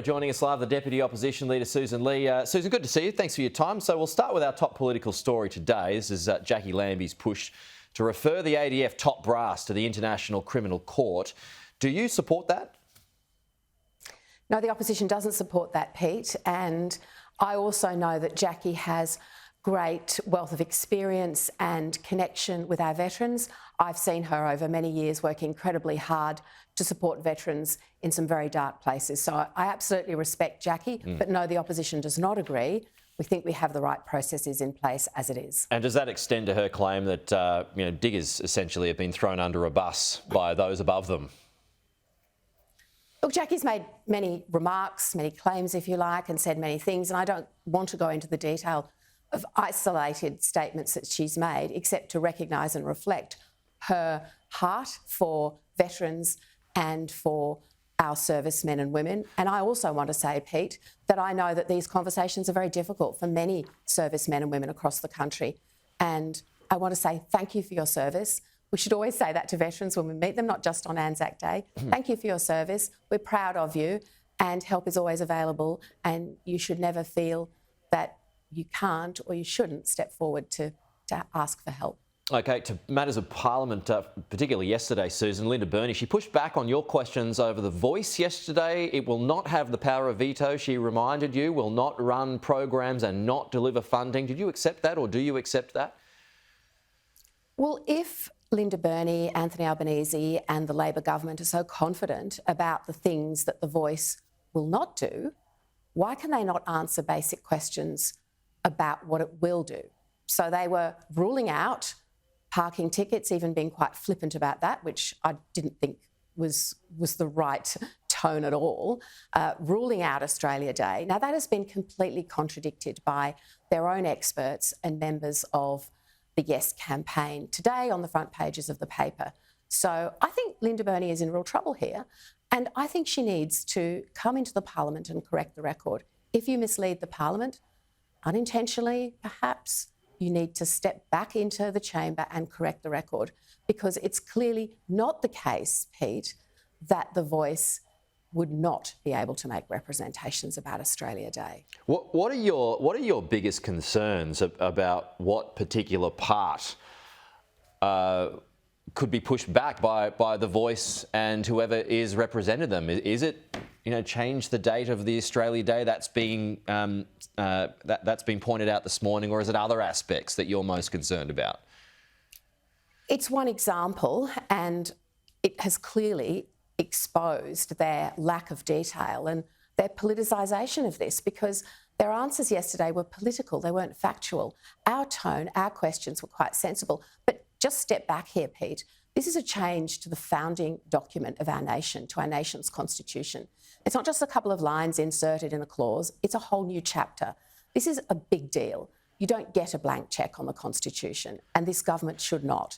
Joining us live, the Deputy Opposition Leader, Sussan Ley. Sussan, good to see you. Thanks for your time. So we'll start with our top political story today. This is Jackie Lambie's push to refer the ADF top brass to the International Criminal Court. Do you support that? No, the opposition doesn't support that, Pete. And I also know that Jackie has great wealth of experience and connection with our veterans. I've seen her over many years work incredibly hard to support veterans in some very dark places. So I absolutely respect Jackie, but no, the opposition does not agree. We think we have the right processes in place as it is. And does that extend to her claim that diggers essentially have been thrown under a bus by those above them? Look, Jackie's made many remarks, many claims, if you like, and said many things, and I don't want to go into the detail of isolated statements that she's made, except to recognise and reflect her heart for veterans and for our servicemen and women. And I also want to say, Pete, that I know that these conversations are very difficult for many servicemen and women across the country. And I want to say thank you for your service. We should always say that to veterans when we meet them, not just on Anzac Day. Thank you for your service. We're proud of you, and help is always available, and you should never feel that you can't or you shouldn't step forward to ask for help. OK, to matters of Parliament, particularly yesterday, Sussan, Linda Burney, she pushed back on your questions over the Voice yesterday. It will not have the power of veto, she reminded you, will not run programs and not deliver funding. Did you accept that, or do you accept that? Well, if Linda Burney, Anthony Albanese and the Labor government are so confident about the things that the Voice will not do, why can they not answer basic questions about what it will do? So they were ruling out parking tickets, even being quite flippant about that, which I didn't think was the right tone at all, ruling out Australia Day. Now, that has been completely contradicted by their own experts and members of the Yes campaign today on the front pages of the paper. So I think Linda Burney is in real trouble here, and I think she needs to come into the Parliament and correct the record. If you mislead the Parliament, unintentionally perhaps, you need to step back into the chamber and correct the record, because it's clearly not the case, Pete, that the Voice would not be able to make representations about Australia Day. What are your biggest concerns about what particular part could be pushed back by the Voice and whoever is represented them? Is it, change the date of the Australia Day that's being that's been pointed out this morning, or is it other aspects that you're most concerned about? It's one example, and it has clearly exposed their lack of detail and their politicisation of this, because their answers yesterday were political, they weren't factual. Our tone, our questions were quite sensible. But just step back here, Pete. This is a change to the founding document of our nation, to our nation's constitution. It's not just a couple of lines inserted in a clause, it's a whole new chapter. This is a big deal. You don't get a blank cheque on the Constitution, and this government should not.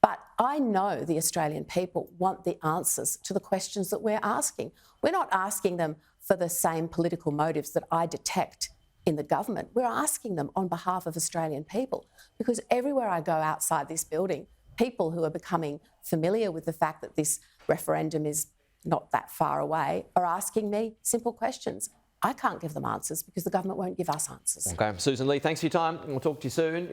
But I know the Australian people want the answers to the questions that we're asking. We're not asking them for the same political motives that I detect in the government. We're asking them on behalf of Australian people, because everywhere I go outside this building, people who are becoming familiar with the fact that this referendum is not that far away are asking me simple questions. I can't give them answers because the government won't give us answers. OK, Sussan Ley, thanks for your time. We'll talk to you soon.